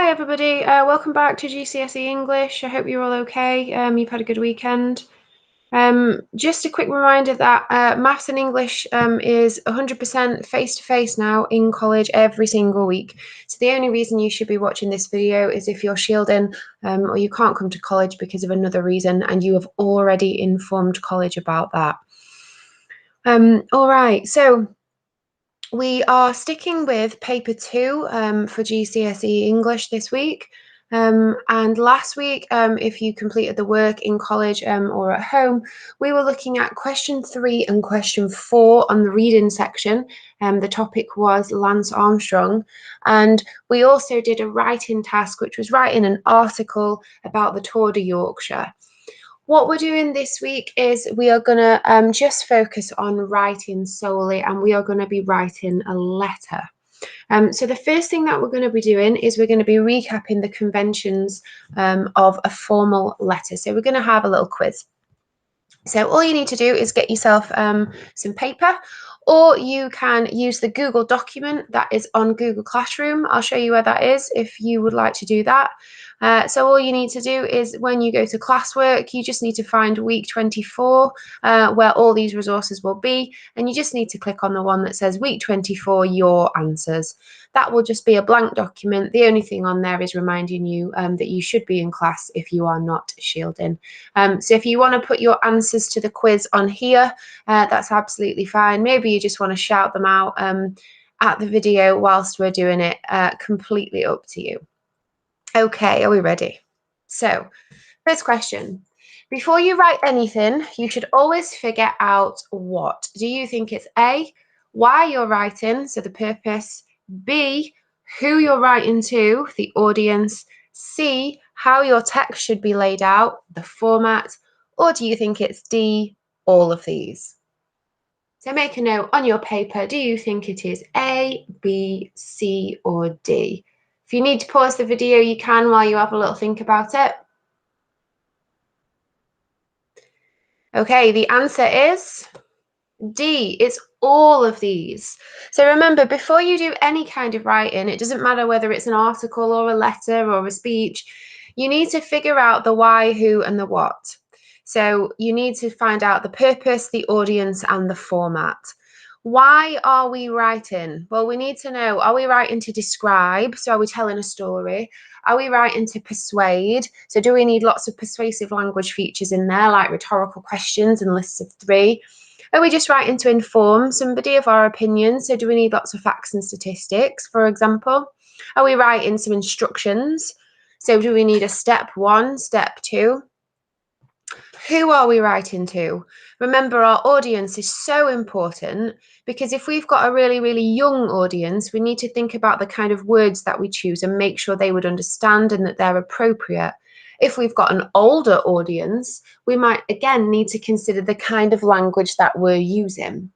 Hi everybody, welcome back to GCSE English. I hope you're all okay. You've had a good weekend. Just a quick reminder that maths and English is 100% face-to-face now in college every single week. So the only reason you should be watching this video is if you're shielding or you can't come to college because of another reason and you have already informed college about that. All right, so we are sticking with paper 2 for GCSE English this week. And last week, if you completed the work in college or at home, we were looking at question 3 and question 4 on the reading section. The topic was Lance Armstrong. And we also did a writing task, which was writing an article about the Tour de Yorkshire. What we're doing this week is we are going to just focus on writing solely, and we are going to be writing a letter. So the first thing that we're going to be doing is we're going to be recapping the conventions of a formal letter. So we're going to have a little quiz. So all you need to do is get yourself some paper, or you can use the Google document that is on Google Classroom. I'll show you where that is if you would like to do that. So all you need to do is when you go to classwork, you just need to find week 24 where all these resources will be, and you just need to click on the one that says week 24, your answers. That will just be a blank document. The only thing on there is reminding you that you should be in class if you are not shielding. So if you want to put your answers to the quiz on here, that's absolutely fine. Maybe you just want to shout them out at the video whilst we're doing it, completely up to you. Okay, are we ready? So, first question. Before you write anything, you should always figure out what. Do you think it's A, why you're writing, so the purpose, B, who you're writing to, the audience, C, how your text should be laid out, the format, or do you think it's D, all of these? So make a note on your paper. Do you think it is A, B, C, or D? If you need to pause the video, you can while you have a little think about it. Okay, the answer is D. It's all of these. So remember, before you do any kind of writing, it doesn't matter whether it's an article or a letter or a speech, you need to figure out the why, who, and the what. So you need to find out the purpose, the audience, and the format. Why are we writing? Well, we need to know, are we writing to describe? So are we telling a story? Are we writing to persuade? So do we need lots of persuasive language features in there, like rhetorical questions and lists of 3? Are we just writing to inform somebody of our opinion? So do we need lots of facts and statistics, for example? Are we writing some instructions? So do we need a step 1, step 2? Who are we writing to? Remember, our audience is so important because if we've got a really, really young audience, we need to think about the kind of words that we choose and make sure they would understand and that they're appropriate. If we've got an older audience, we might, again, need to consider the kind of language that we're using.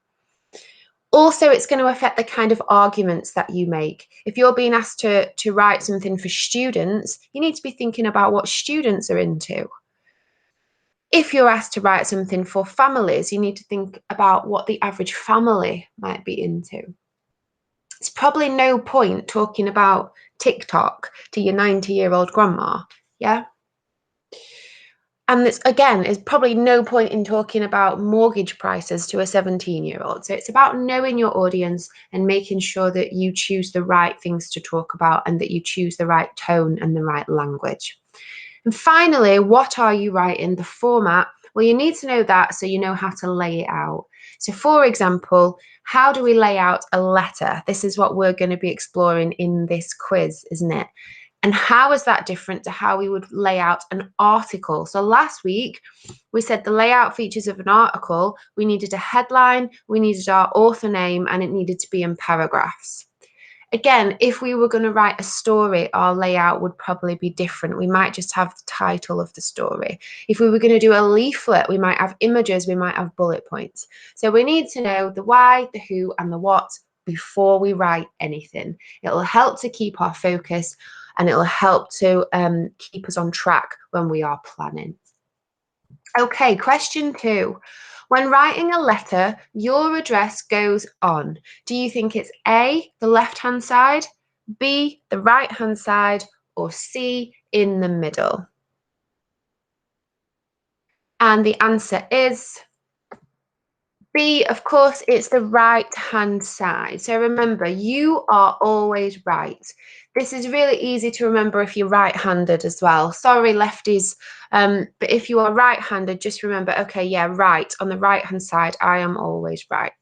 Also, it's going to affect the kind of arguments that you make. If you're being asked to write something for students, you need to be thinking about what students are into. If you're asked to write something for families, you need to think about what the average family might be into. It's probably no point talking about TikTok to your 90-year-old grandma, yeah? And this, again, is probably no point in talking about mortgage prices to a 17-year-old. So it's about knowing your audience and making sure that you choose the right things to talk about and that you choose the right tone and the right language. And finally, what are you writing? The format. Well, you need to know that so you know how to lay it out. So for example, how do we lay out a letter? This is what we're going to be exploring in this quiz, isn't it? And how is that different to how we would lay out an article? So last week, we said the layout features of an article, we needed a headline, we needed our author name, and it needed to be in paragraphs. Again, if we were going to write a story, our layout would probably be different. We might just have the title of the story. If we were going to do a leaflet, we might have images, we might have bullet points. So we need to know the why, the who, and the what before we write anything. It'll help to keep our focus and it'll help to keep us on track when we are planning. Okay, question 2. When writing a letter, your address goes on. Do you think it's A, the left-hand side, B, the right-hand side, or C, in the middle? And the answer is B, of course, it's the right-hand side. So remember, you are always right. This is really easy to remember if you're right-handed as well. Sorry, lefties, but if you are right-handed, just remember, okay, yeah, right. On the right-hand side, I am always right.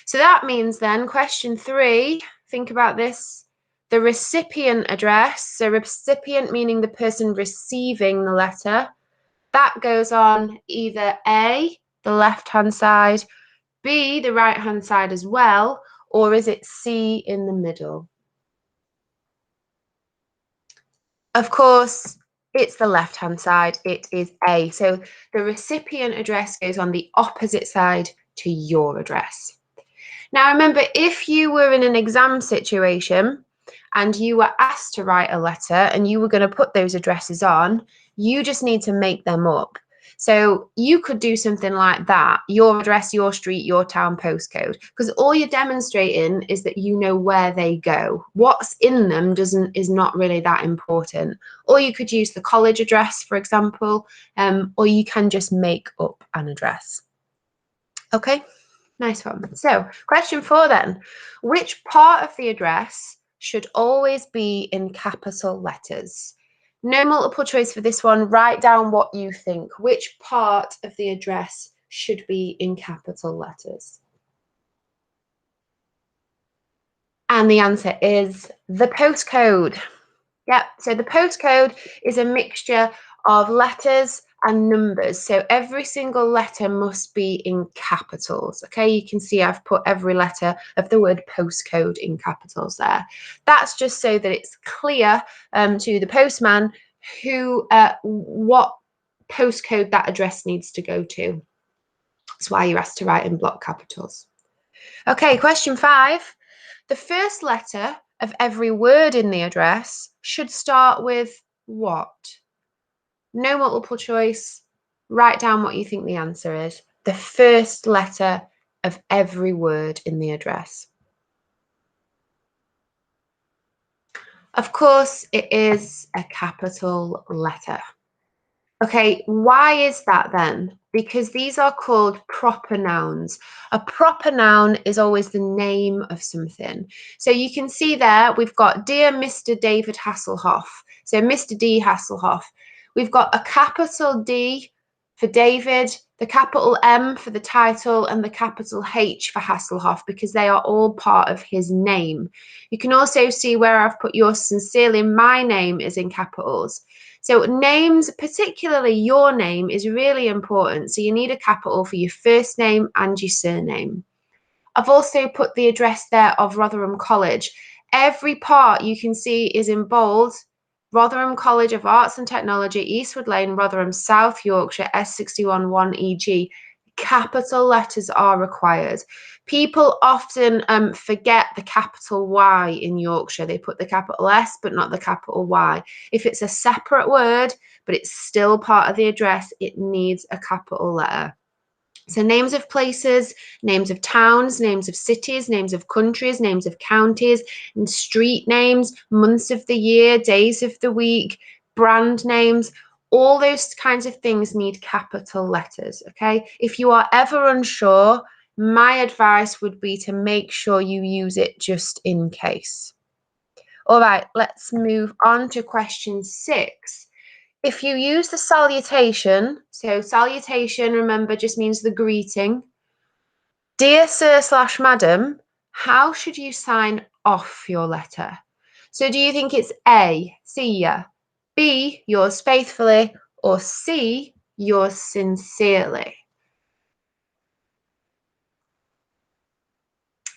So that means then, question 3, think about this. The recipient address, so recipient meaning the person receiving the letter, that goes on either A, the left-hand side, B, the right-hand side as well, or is it C, in the middle? Of course, it's the left-hand side. It is A. So the recipient address goes on the opposite side to your address. Now, remember, if you were in an exam situation and you were asked to write a letter and you were going to put those addresses on, you just need to make them up. So you could do something like that, your address, your street, your town postcode, because all you're demonstrating is that you know where they go. What's in them is not really that important. Or you could use the college address, for example, or you can just make up an address. Okay, nice one. So question 4 then, which part of the address should always be in capital letters? No multiple choice for this one. Write down what you think. Which part of the address should be in capital letters? And the answer is the postcode. Yep, so the postcode is a mixture of letters and numbers. So every single letter must be in capitals. Okay, you can see I've put every letter of the word postcode in capitals there. That's just so that it's clear to the postman what postcode that address needs to go to. That's why you're asked to write in block capitals. Okay, question 5. The first letter of every word in the address should start with what? No multiple choice. Write down what you think the answer is. The first letter of every word in the address. Of course, it is a capital letter. Okay, why is that then? Because these are called proper nouns. A proper noun is always the name of something. So you can see there, we've got Dear Mr. David Hasselhoff. So Mr. D. Hasselhoff. We've got a capital D for David, the capital M for the title, and the capital H for Hasselhoff, because they are all part of his name. You can also see where I've put yours sincerely, my name is in capitals. So names, particularly your name, is really important. So you need a capital for your first name and your surname. I've also put the address there of Rotherham College. Every part you can see is in bold. Rotherham College of Arts and Technology, Eastwood Lane, Rotherham, South Yorkshire, S61 1EG. Capital letters are required. People often forget the capital Y in Yorkshire. They put the capital S but not the capital Y. If it's a separate word but it's still part of the address, it needs a capital letter. So names of places, names of towns, names of cities, names of countries, names of counties, and street names, months of the year, days of the week, brand names, all those kinds of things need capital letters, okay? If you are ever unsure, my advice would be to make sure you use it just in case. All right, let's move on to question 6. If you use the salutation, so salutation, remember, just means the greeting. Dear Sir / Madam, how should you sign off your letter? So do you think it's A, see ya, B, yours faithfully, or C, yours sincerely?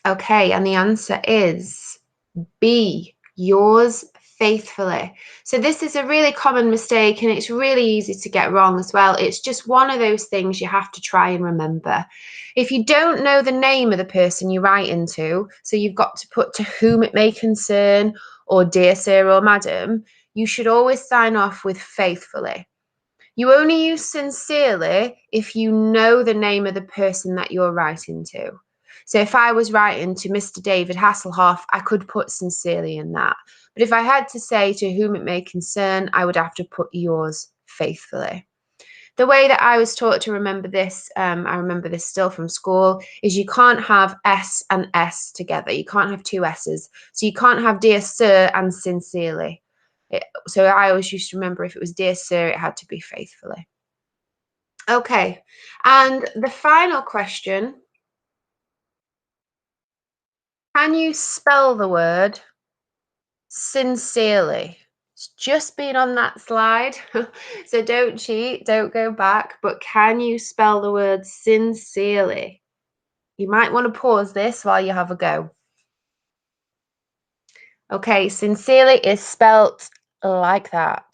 Okay, and the answer is B, yours faithfully. So this is a really common mistake and it's really easy to get wrong as well. It's just one of those things you have to try and remember. If you don't know the name of the person you write into, so you've got to put to whom it may concern or dear sir or madam, you should always sign off with faithfully. You only use sincerely if you know the name of the person that you're writing to. So if I was writing to Mr. David Hasselhoff, I could put sincerely in that. But if I had to say to whom it may concern, I would have to put yours faithfully. The way that I was taught to remember this, I remember this still from school, is you can't have S and S together. You can't have two S's. So you can't have dear sir and sincerely. So I always used to remember if it was dear sir, it had to be faithfully. Okay, and the final question, can you spell the word sincerely? It's just been on that slide, so don't cheat, don't go back, but can you spell the word sincerely? You might want to pause this while you have a go. Okay, sincerely is spelt like that.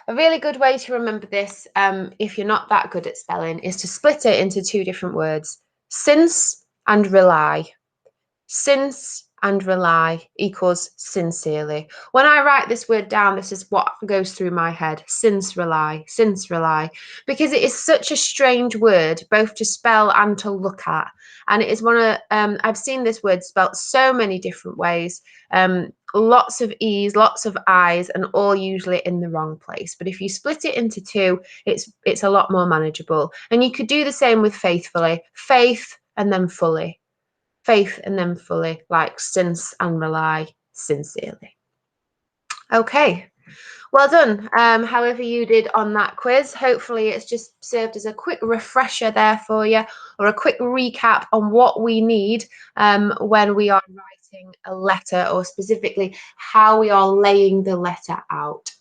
A really good way to remember this, if you're not that good at spelling, is to split it into two different words, since and rely. Since and rely equals sincerely. When I write this word down, this is what goes through my head. Since rely, because it is such a strange word, both to spell and to look at. And it is one of, I've seen this word spelt so many different ways, lots of E's, lots of I's, and all usually in the wrong place. But if you split it into two, it's a lot more manageable. And you could do the same with faithfully, faith and then fully. Faith and then fully, like since and rely sincerely. Okay, well done. However you did on that quiz, hopefully it's just served as a quick refresher there for you, or a quick recap on what we need when we are writing a letter, or specifically how we are laying the letter out.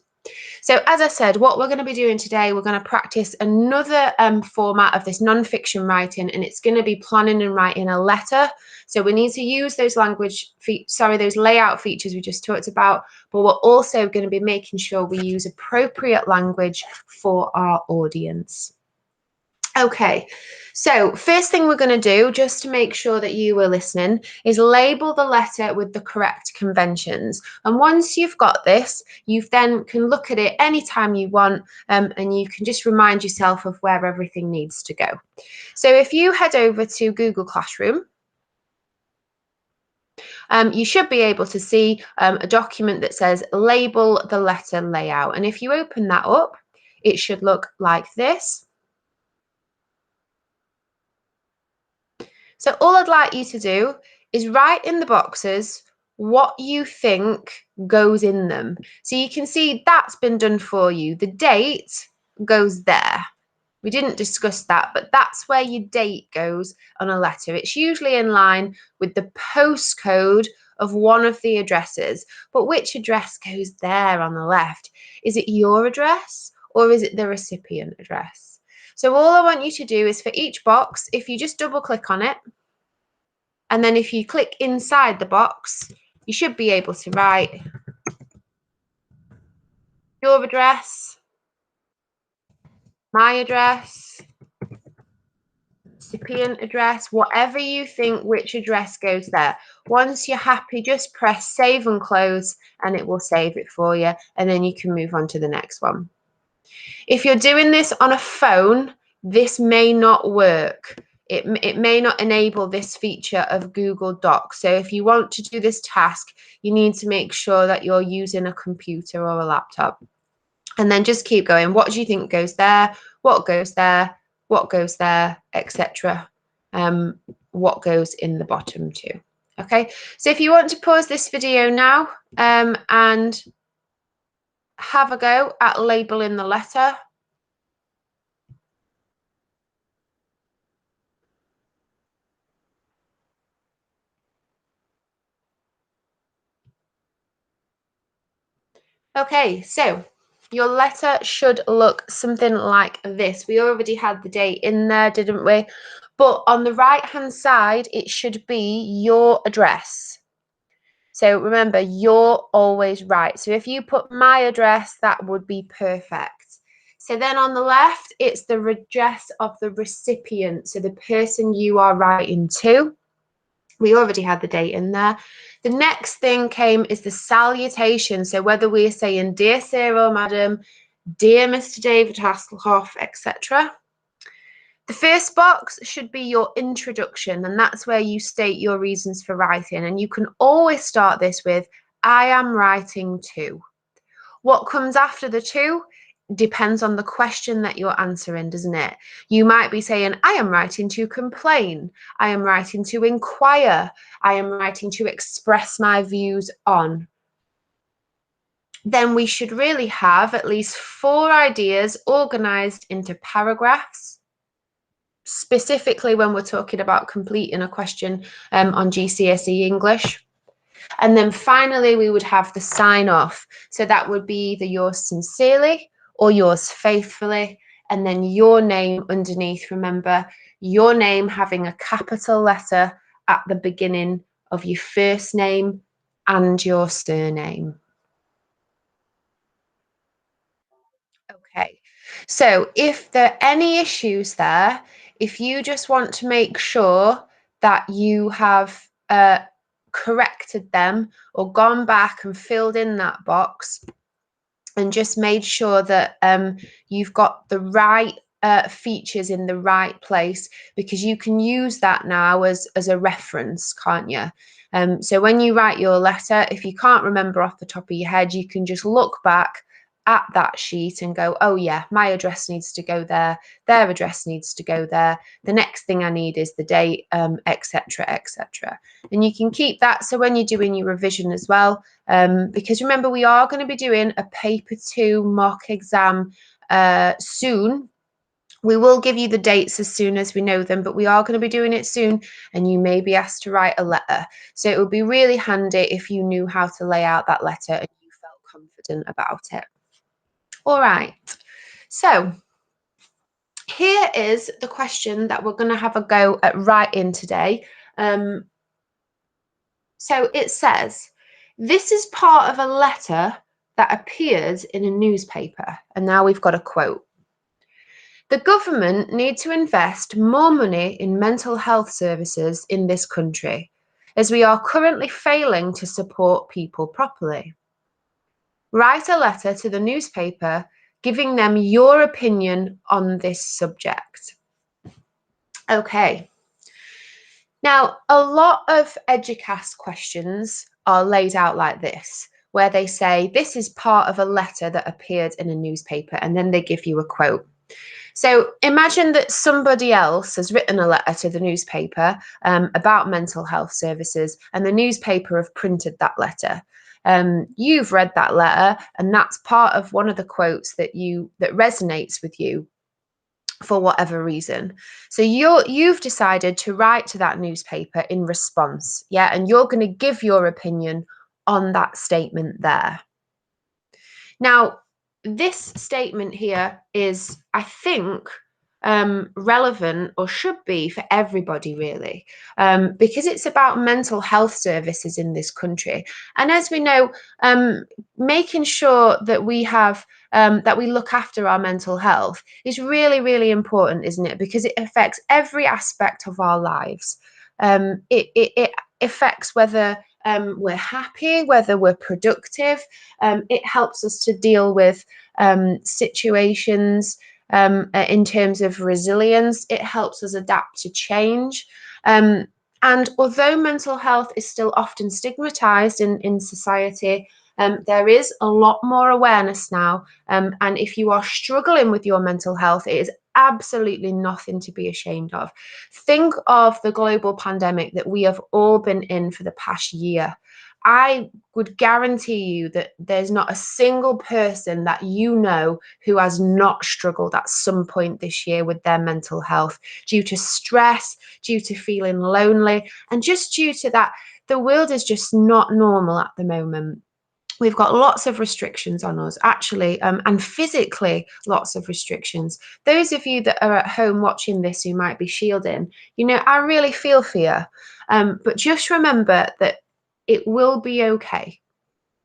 So as I said, what we're going to be doing today, we're going to practice another format of this non-fiction writing, and it's going to be planning and writing a letter. So we need to use those those layout features we just talked about, but we're also going to be making sure we use appropriate language for our audience. Okay, so first thing we're going to do, just to make sure that you were listening, is label the letter with the correct conventions. And once you've got this, you then can look at it anytime you want, and you can just remind yourself of where everything needs to go. So if you head over to Google Classroom, you should be able to see a document that says label the letter layout. And if you open that up, it should look like this. So all I'd like you to do is write in the boxes what you think goes in them. So you can see that's been done for you. The date goes there. We didn't discuss that, but that's where your date goes on a letter. It's usually in line with the postcode of one of the addresses. But which address goes there on the left? Is it your address or is it the recipient address? So all I want you to do is for each box, if you just double click on it, and then if you click inside the box, you should be able to write your address, my address, recipient address, whatever you think which address goes there. Once you're happy, just press save and close and it will save it for you, and then you can move on to the next one. If you're doing this on a phone, this may not work. It may not enable this feature of Google Docs. So if you want to do this task, you need to make sure that you're using a computer or a laptop. And then just keep going. What do you think goes there? What goes there? What goes there? Etc. What goes in the bottom too. Okay, so if you want to pause this video now and have a go at labeling the letter. Okay, so your letter should look something like this. We already had the date in there, didn't we? But on the right-hand side, it should be your address. So remember, you're always right. So if you put my address, that would be perfect. So then on the left, it's the address of the recipient, so the person you are writing to. We already had the date in there. The next thing came is the salutation. So whether we're saying dear sir or madam, dear Mr. David Hasselhoff, etc. The first box should be your introduction, and that's where you state your reasons for writing. And you can always start this with, I am writing to. What comes after the to depends on the question that you're answering, doesn't it? You might be saying, I am writing to complain. I am writing to inquire. I am writing to express my views on. Then we should really have at least 4 ideas organized into paragraphs, specifically when we're talking about completing a question on GCSE English. And then finally, we would have the sign off. So that would be either yours sincerely or yours faithfully, and then your name underneath. Remember, your name having a capital letter at the beginning of your first name and your surname. Okay, so if there are any issues there, if you just want to make sure that you have corrected them or gone back and filled in that box and just made sure that you've got the right features in the right place, because you can use that now as a reference, can't you? So when you write your letter, if you can't remember off the top of your head, you can just look back at that sheet and go, oh yeah, my address needs to go there, their address needs to go there, the next thing I need is the date, etc, etc. And you can keep that so when you're doing your revision as well, because remember, we are going to be doing a paper 2 mock exam soon. We will give you the dates as soon as we know them, but we are going to be doing it soon, and you may be asked to write a letter. So it would be really handy if you knew how to lay out that letter and you felt confident about it. All right, so here is the question that we're going to have a go at writing today. So it says, this is part of a letter that appears in a newspaper. And now we've got a quote. The government need to invest more money in mental health services in this country, as we are currently failing to support people properly. Write a letter to the newspaper giving them your opinion on this subject. Okay. Now, a lot of EDUQAS questions are laid out like this, where they say, this is part of a letter that appeared in a newspaper, and then they give you a quote. So imagine that somebody else has written a letter to the newspaper about mental health services, and the newspaper have printed that letter. You've read that letter, and that's part of one of the quotes that resonates with you for whatever reason. So you've decided to write to that newspaper in response, yeah, and you're going to give your opinion on that statement there. Now, this statement here is, I think, relevant, or should be, for everybody really, because it's about mental health services in this country. And as we know, making sure that we have that we look after our mental health is really, really important, isn't it? Because it affects every aspect of our lives. It affects whether we're happy, whether we're productive. It helps us to deal with situations in terms of resilience. It helps us adapt to change. And although mental health is still often stigmatized in society, there is a lot more awareness now. And if you are struggling with your mental health, it is absolutely nothing to be ashamed of. Think of the global pandemic that we have all been in for the past year. I would guarantee you that there's not a single person that you know who has not struggled at some point this year with their mental health, due to stress, due to feeling lonely, and just due to that the world is just not normal at the moment. We've got lots of restrictions on us, actually, and physically lots of restrictions. Those of you that are at home watching this who might be shielding, you know, I really feel for you. But just remember that it will be okay.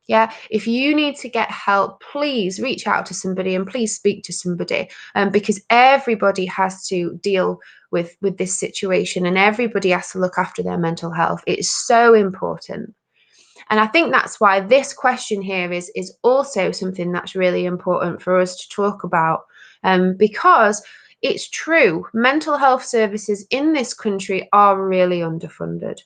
Yeah, if you need to get help, please reach out to somebody and please speak to somebody, because everybody has to deal with this situation, and everybody has to look after their mental health. It is so important. And I think that's why this question here is also something that's really important for us to talk about, because it's true. Mental health services in this country are really underfunded.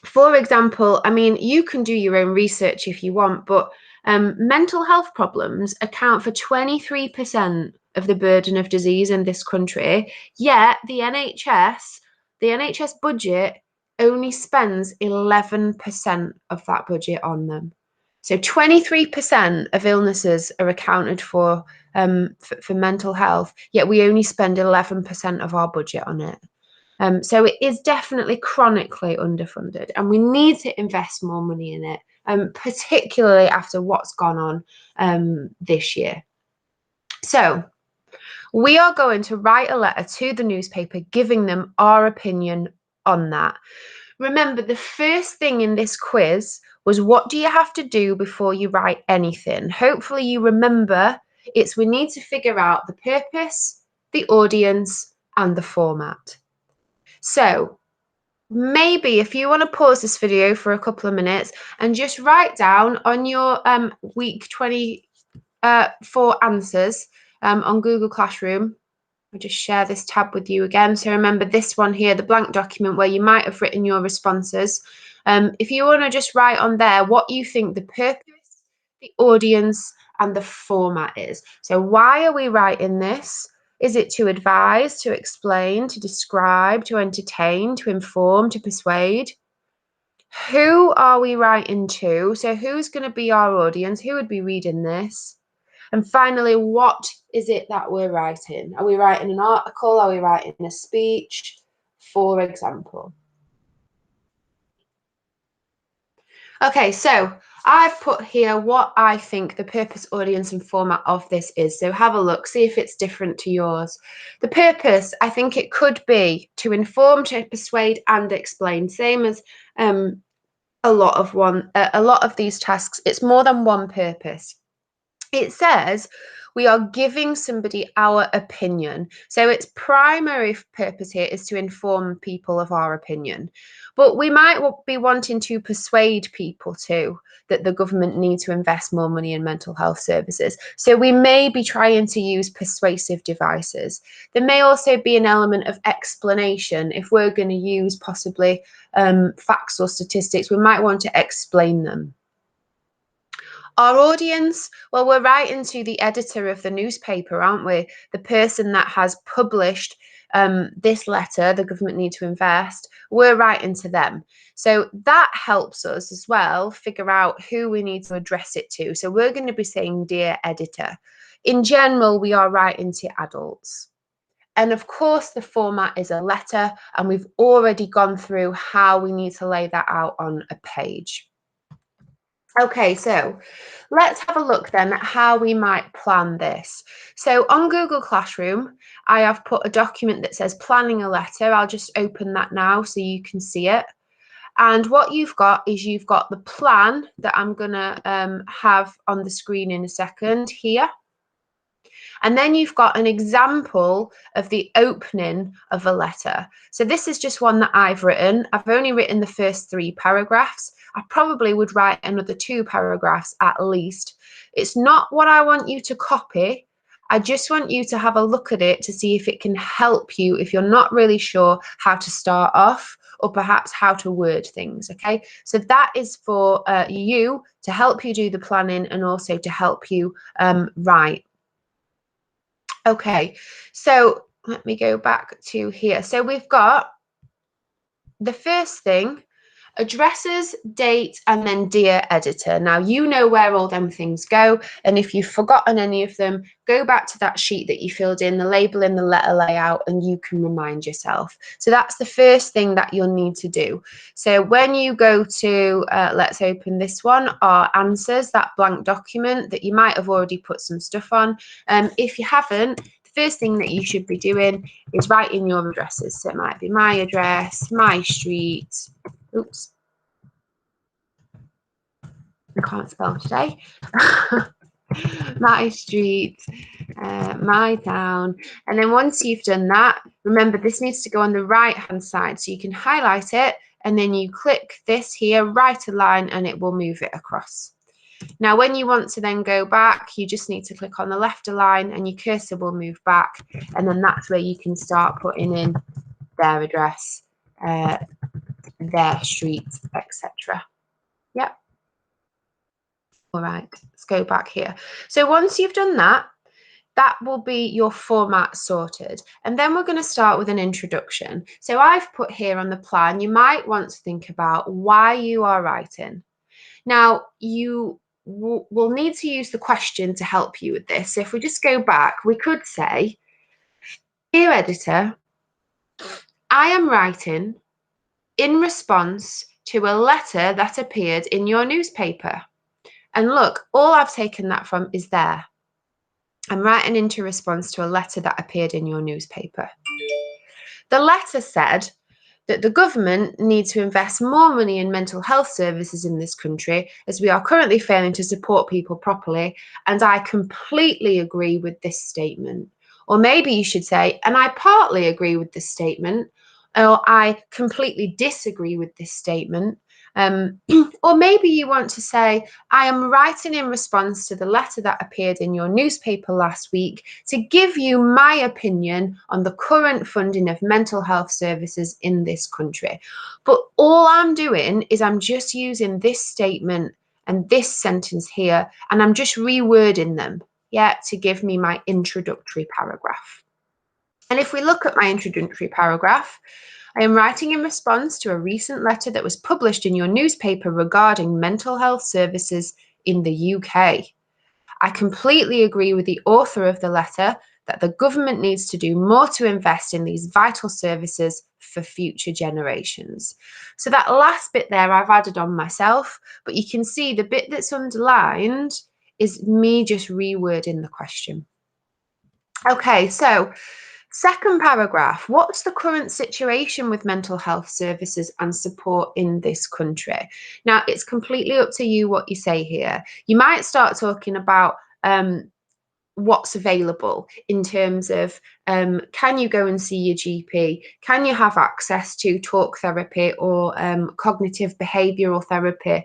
For example, I mean, you can do your own research if you want, but mental health problems account for 23% of the burden of disease in this country, yet the NHS budget only spends 11% of that budget on them. So 23% of illnesses are accounted for mental health, yet we only spend 11% of our budget on it. So it is definitely chronically underfunded, and we need to invest more money in it, particularly after what's gone on this year. So we are going to write a letter to the newspaper giving them our opinion on that. Remember, the first thing in this quiz was, what do you have to do before you write anything? Hopefully you remember we need to figure out the purpose, the audience, and the format. So maybe if you want to pause this video for a couple of minutes and just write down on your week 24 answers on Google Classroom. I'll just share this tab with you again. So remember this one here, the blank document where you might have written your responses. If you want to just write on there what you think the purpose, the audience, and the format is. So why are we writing this? Is it to advise, to explain, to describe, to entertain, to inform, to persuade? Who are we writing to? So who's going to be our audience? Who would be reading this? And finally, what is it that we're writing? Are we writing an article? Are we writing a speech, for example? Okay, so I've put here what I think the purpose, audience, and format of this is. So have a look, see if it's different to yours. The purpose, I think it could be to inform, to persuade, and explain. Same as a lot of these tasks. It's more than one purpose. It says we are giving somebody our opinion. So its primary purpose here is to inform people of our opinion. But we might be wanting to persuade people too that the government need to invest more money in mental health services. So we may be trying to use persuasive devices. There may also be an element of explanation. If we're going to use possibly facts or statistics, we might want to explain them. Our audience, well, we're writing to the editor of the newspaper, aren't we? The person that has published this letter, the government need to invest, we're writing to them. So that helps us as well figure out who we need to address it to. So we're going to be saying, dear editor. In general, we are writing to adults. And of course, the format is a letter, and we've already gone through how we need to lay that out on a page. Okay, so let's have a look then at how we might plan this. So on Google Classroom, I have put a document that says planning a letter. I'll just open that now so you can see it. And what you've got is you've got the plan that I'm going to have on the screen in a second here. And then you've got an example of the opening of a letter. So this is just one that I've written. I've only written the first 3 paragraphs. I probably would write another 2 paragraphs at least. It's not what I want you to copy. I just want you to have a look at it to see if it can help you if you're not really sure how to start off or perhaps how to word things, okay? So that is for you, to help you do the planning and also to help you write. Okay, so let me go back to here. So we've got the first thing, addresses, date, and then dear editor. Now you know where all them things go, and if you've forgotten any of them, go back to that sheet that you filled in, the label in the letter layout, and you can remind yourself. So that's the first thing that you'll need to do. So when you go to, let's open this one, our answers, that blank document that you might have already put some stuff on. If you haven't, first thing that you should be doing is writing your addresses. So it might be my address, my street, oops, I can't spell today, my street, my town. And then once you've done that, remember this needs to go on the right hand side, so you can highlight it and then you click this here, write a line, and it will move it across. Now, when you want to then go back, you just need to click on the left align and your cursor will move back. And then that's where you can start putting in their address, their street, etc. Yep. All right, let's go back here. So once you've done that, that will be your format sorted. And then we're going to start with an introduction. So I've put here on the plan, you might want to think about why you are writing. Now, you will need to use the question to help you with this. So if we just go back, we could say, "Dear editor, I am writing in response to a letter that appeared in your newspaper." And look, all I've taken that from is there. I'm writing into response to a letter that appeared in your newspaper. The letter said that the government needs to invest more money in mental health services in this country, as we are currently failing to support people properly, and I completely agree with this statement. Or maybe you should say, and I partly agree with this statement, or I completely disagree with this statement. Or maybe you want to say, I am writing in response to the letter that appeared in your newspaper last week to give you my opinion on the current funding of mental health services in this country. But all I'm doing is I'm just using this statement and this sentence here, and I'm just rewording them, to give me my introductory paragraph. And if we look at my introductory paragraph, I am writing in response to a recent letter that was published in your newspaper regarding mental health services in the UK. I completely agree with the author of the letter that the government needs to do more to invest in these vital services for future generations. So that last bit there I've added on myself, but you can see the bit that's underlined is me just rewording the question. Okay, so second paragraph, what's the current situation with mental health services and support in this country? Now, it's completely up to you what you say here. You might start talking about what's available in terms of can you go and see your GP? Can you have access to talk therapy or cognitive behavioural therapy?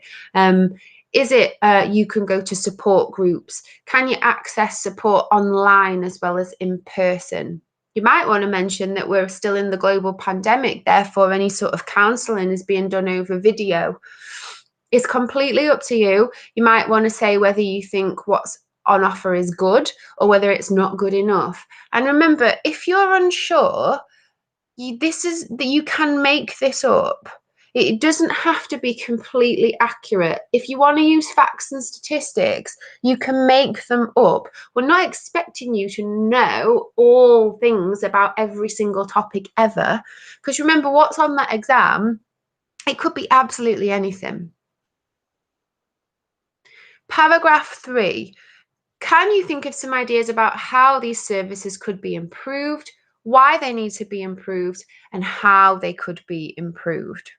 Is it you can go to support groups? Can you access support online as well as in person? You might want to mention that we're still in the global pandemic, therefore any sort of counselling is being done over video. It's completely up to you. You might want to say whether you think what's on offer is good or whether it's not good enough. And remember, if you're unsure, you can make this up. It doesn't have to be completely accurate. If you want to use facts and statistics, you can make them up. We're not expecting you to know all things about every single topic ever, because remember what's on that exam, it could be absolutely anything. Paragraph 3. Can you think of some ideas about how these services could be improved, why they need to be improved, and how they could be improved?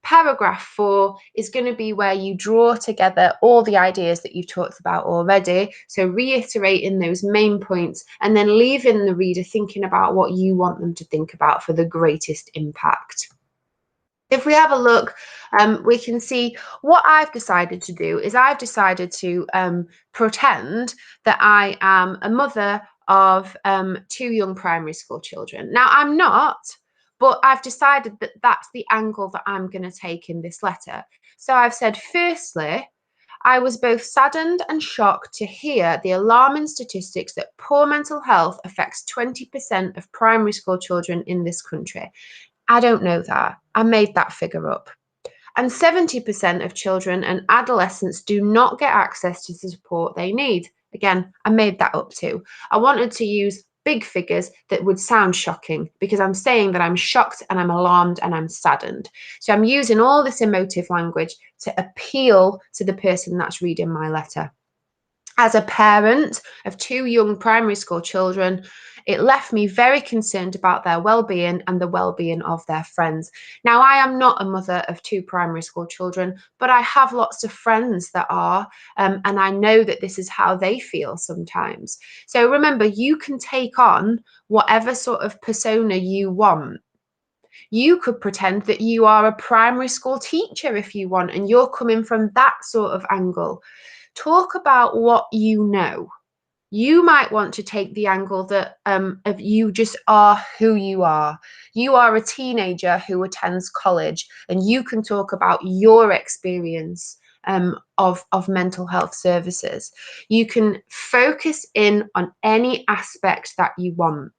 Paragraph 4 is going to be where you draw together all the ideas that you've talked about already. So reiterating those main points and then leaving the reader thinking about what you want them to think about for the greatest impact. If we have a look, we can see what I've decided to do is I've decided to pretend that I am a mother of 2 young primary school children. Now, I'm not, but I've decided that that's the angle that I'm going to take in this letter. So I've said, firstly, I was both saddened and shocked to hear the alarming statistics that poor mental health affects 20% of primary school children in this country. I don't know that. I made that figure up. And 70% of children and adolescents do not get access to the support they need. Again, I made that up too. I wanted to use big figures that would sound shocking because I'm saying that I'm shocked and I'm alarmed and I'm saddened. So I'm using all this emotive language to appeal to the person that's reading my letter. As a parent of 2 young primary school children, it left me very concerned about their well-being and the well-being of their friends. Now, I am not a mother of 2 primary school children, but I have lots of friends that are, and I know that this is how they feel sometimes. So remember, you can take on whatever sort of persona you want. You could pretend that you are a primary school teacher if you want, and you're coming from that sort of angle. talk about what you know. You might want to take the angle that of you just are who you are. You are a teenager who attends college, and you can talk about your experience of mental health services. You can focus in on any aspect that you want.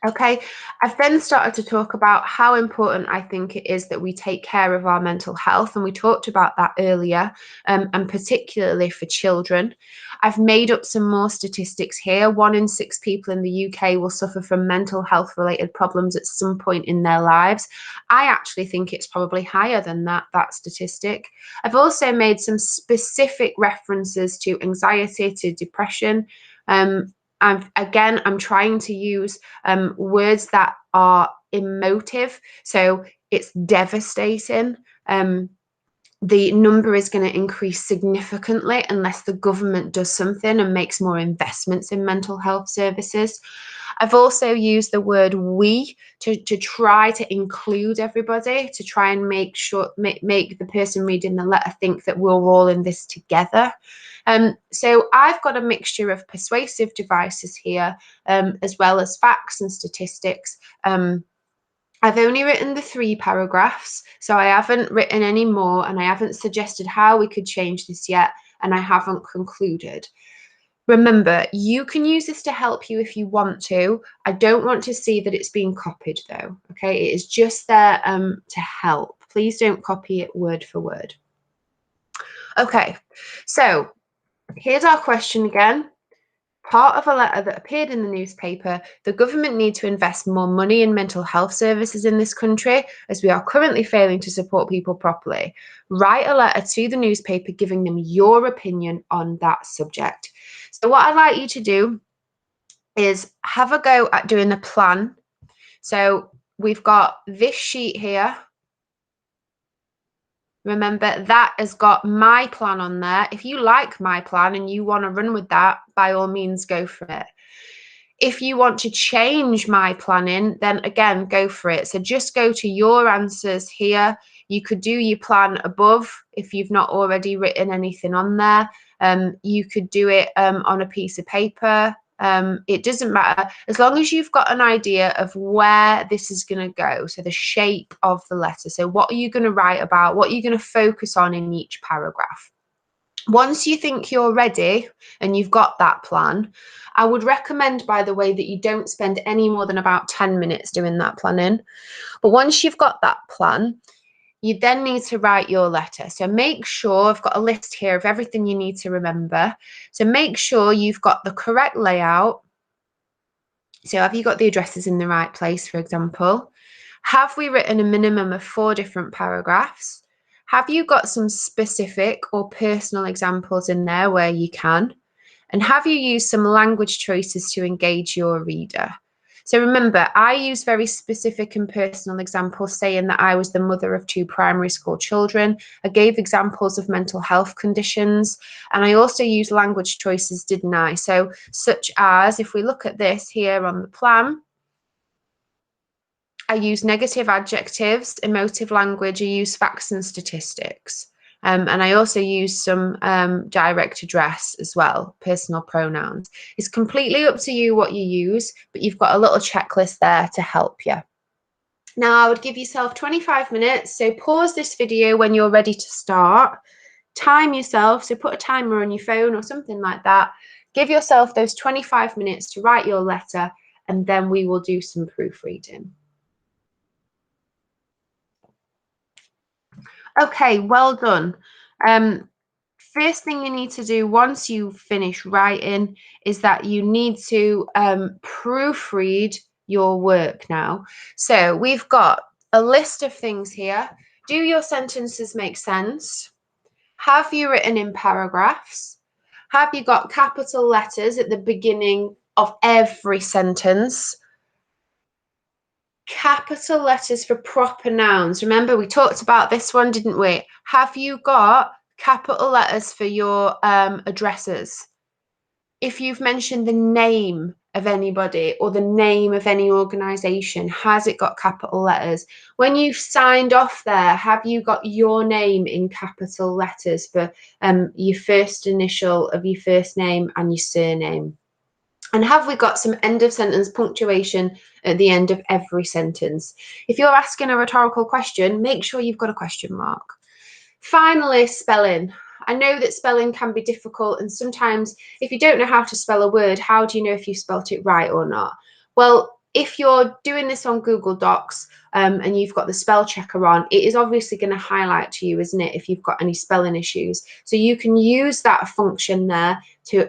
Okay, I've then started to talk about how important I think it is that we take care of our mental health, and we talked about that earlier, and particularly for children. I've made up some more statistics here. 1 in 6 people in the UK will suffer from mental health related problems at some point in their lives. I actually think it's probably higher than that statistic. I've also made some specific references to anxiety, to depression. I'm trying to use words that are emotive. So it's devastating. The number is going to increase significantly unless the government does something and makes more investments in mental health services. I've also used the word we to try to include everybody, to try and make the person reading the letter think that we're all in this together. So I've got a mixture of persuasive devices here, as well as facts and statistics. I've only written the 3 paragraphs, so I haven't written any more, and I haven't suggested how we could change this yet, and I haven't concluded. Remember, you can use this to help you if you want to. I don't want to see that it's being copied, though. Okay, it is just there to help. Please don't copy it word for word. Okay, so here's our question again. Part of a letter that appeared in the newspaper, the government need to invest more money in mental health services in this country, as we are currently failing to support people properly. Write a letter to the newspaper giving them your opinion on that subject. So what I'd like you to do is have a go at doing the plan. So we've got this sheet here. Remember, that has got my plan on there. If you like my plan and you want to run with that, by all means, go for it. If you want to change my planning, then again, go for it. So just go to your answers here. You could do your plan above if you've not already written anything on there. You could do it on a piece of paper. It doesn't matter, as long as you've got an idea of where this is going to go. So the shape of the letter. So what are you going to write about? What are you going to focus on in each paragraph? Once you think you're ready and you've got that plan, I would recommend, by the way, that you don't spend any more than about 10 minutes doing that planning. But once you've got that plan, you then need to write your letter. So make sure, I've got a list here of everything you need to remember. So make sure you've got the correct layout. So have you got the addresses in the right place, for example? Have we written a minimum of 4 different paragraphs? Have you got some specific or personal examples in there where you can? And have you used some language choices to engage your reader? So remember, I use very specific and personal examples, saying that I was the mother of 2 primary school children. I gave examples of mental health conditions, and I also used language choices, didn't I? So such as, if we look at this here on the plan, I use negative adjectives, emotive language, I use facts and statistics. And I also use some direct address as well, personal pronouns. It's completely up to you what you use, but you've got a little checklist there to help you. Now, I would give yourself 25 minutes. So pause this video when you're ready to start. Time yourself. So put a timer on your phone or something like that. Give yourself those 25 minutes to write your letter, and then we will do some proofreading. Okay, well done. First thing you need to do once you finish writing is that you need to proofread your work now. So we've got a list of things here. Do your sentences make sense? Have you written in paragraphs? Have you got capital letters at the beginning of every sentence? Capital letters for proper nouns. Remember, we talked about this one, didn't we? Have you got capital letters for your addresses? If you've mentioned the name of anybody or the name of any organisation? Has it got capital letters? When you've signed off there, have you got your name in capital letters for your first initial of your first name and your surname? And have we got some end of sentence punctuation at the end of every sentence? If you're asking a rhetorical question, make sure you've got a question mark. Finally, spelling. I know that spelling can be difficult, and sometimes if you don't know how to spell a word, how do you know if you spelt it right or not? Well, if you're doing this on Google Docs and you've got the spell checker on, it is obviously going to highlight to you, isn't it, if you've got any spelling issues. So you can use that function there to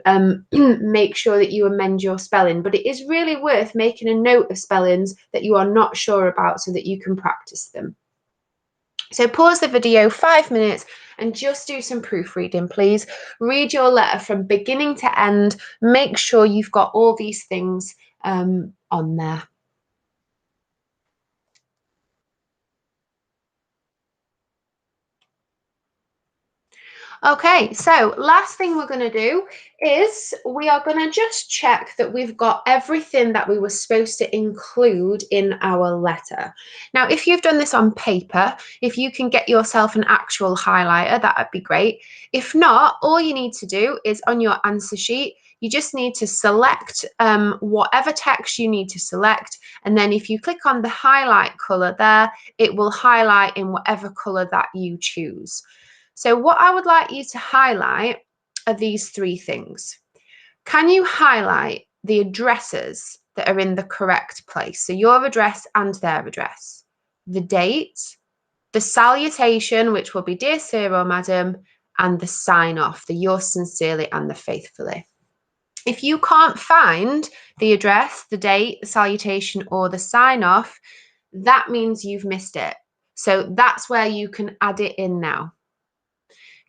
make sure that you amend your spelling. But it is really worth making a note of spellings that you are not sure about so that you can practice them. So pause the video 5 minutes and just do some proofreading, please. Read your letter from beginning to end. Make sure you've got all these things on there. Okay, so last thing we're going to do is we are going to just check that we've got everything that we were supposed to include in our letter. Now, if you've done this on paper, if you can get yourself an actual highlighter, that would be great. If not, all you need to do is on your answer sheet, you just need to select whatever text you need to select. And then if you click on the highlight color there, it will highlight in whatever color that you choose. So what I would like you to highlight are these 3 things. Can you highlight the addresses that are in the correct place? So your address and their address, the date, the salutation, which will be dear sir or madam, and the sign off, the yours sincerely and the faithfully. If you can't find the address, the date, the salutation, or the sign off, that means you've missed it. So that's where you can add it in now.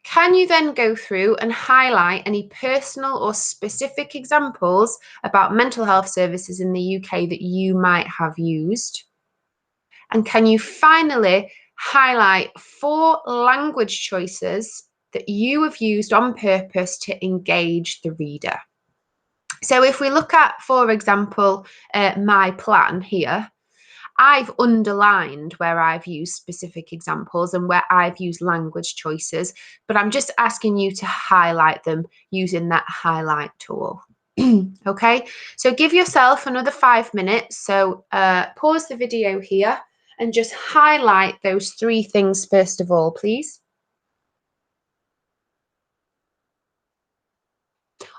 Can you then go through and highlight any personal or specific examples about mental health services in the UK that you might have used? And can you finally highlight 4 language choices that you have used on purpose to engage the reader? So if we look at, for example, my plan here, I've underlined where I've used specific examples and where I've used language choices, but I'm just asking you to highlight them using that highlight tool. Okay, so give yourself another 5 minutes. So pause the video here and just highlight those 3 things first of all, please.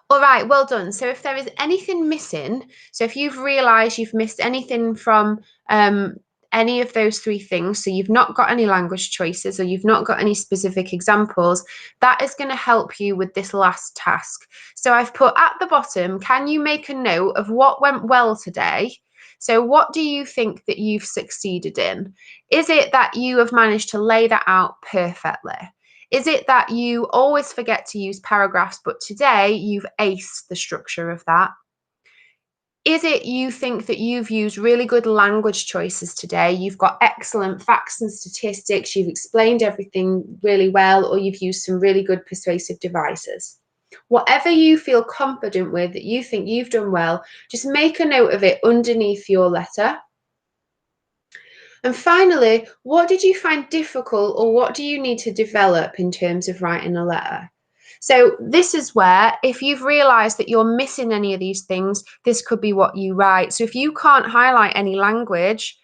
All right, well done. So if there is anything missing, so if you've realised you've missed anything from any of those 3 things, so you've not got any language choices or you've not got any specific examples, that is going to help you with this last task. So I've put at the bottom, can you make a note of what went well today? So what do you think that you've succeeded in? Is it that you have managed to lay that out perfectly? Is it that you always forget to use paragraphs, but today you've aced the structure of that? Is it you think that you've used really good language choices today? You've got excellent facts and statistics, you've explained everything really well, or you've used some really good persuasive devices? Whatever you feel confident with, that you think you've done well, just make a note of it underneath your letter. And finally, what did you find difficult or what do you need to develop in terms of writing a letter? So this is where, if you've realised that you're missing any of these things, this could be what you write. So if you can't highlight any language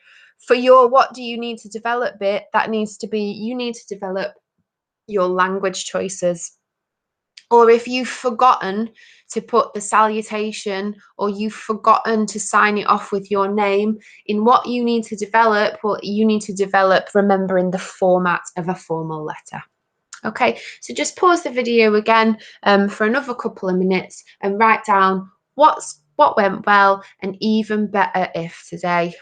for your what do you need to develop bit, that needs to be, you need to develop your language choices. Or if you've forgotten to put the salutation or you've forgotten to sign it off with your name, in what you need to develop, what you need to develop, remembering the format of a formal letter. Okay, so just pause the video again for another couple of minutes and write down what went well and even better if today.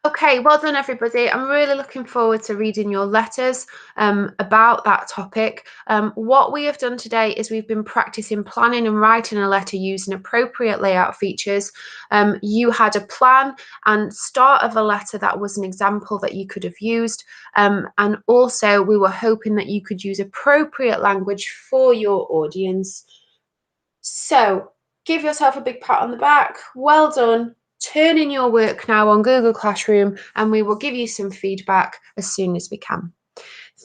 Okay, well done, everybody. I'm really looking forward to reading your letters about that topic. What we have done today is we've been practicing planning and writing a letter using appropriate layout features. You had a plan and start of a letter that was an example that you could have used. And also, we were hoping that you could use appropriate language for your audience. So give yourself a big pat on the back. Well done. Turn in your work now on Google Classroom, and we will give you some feedback as soon as we can.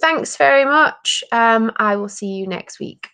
Thanks very much. I will see you next week.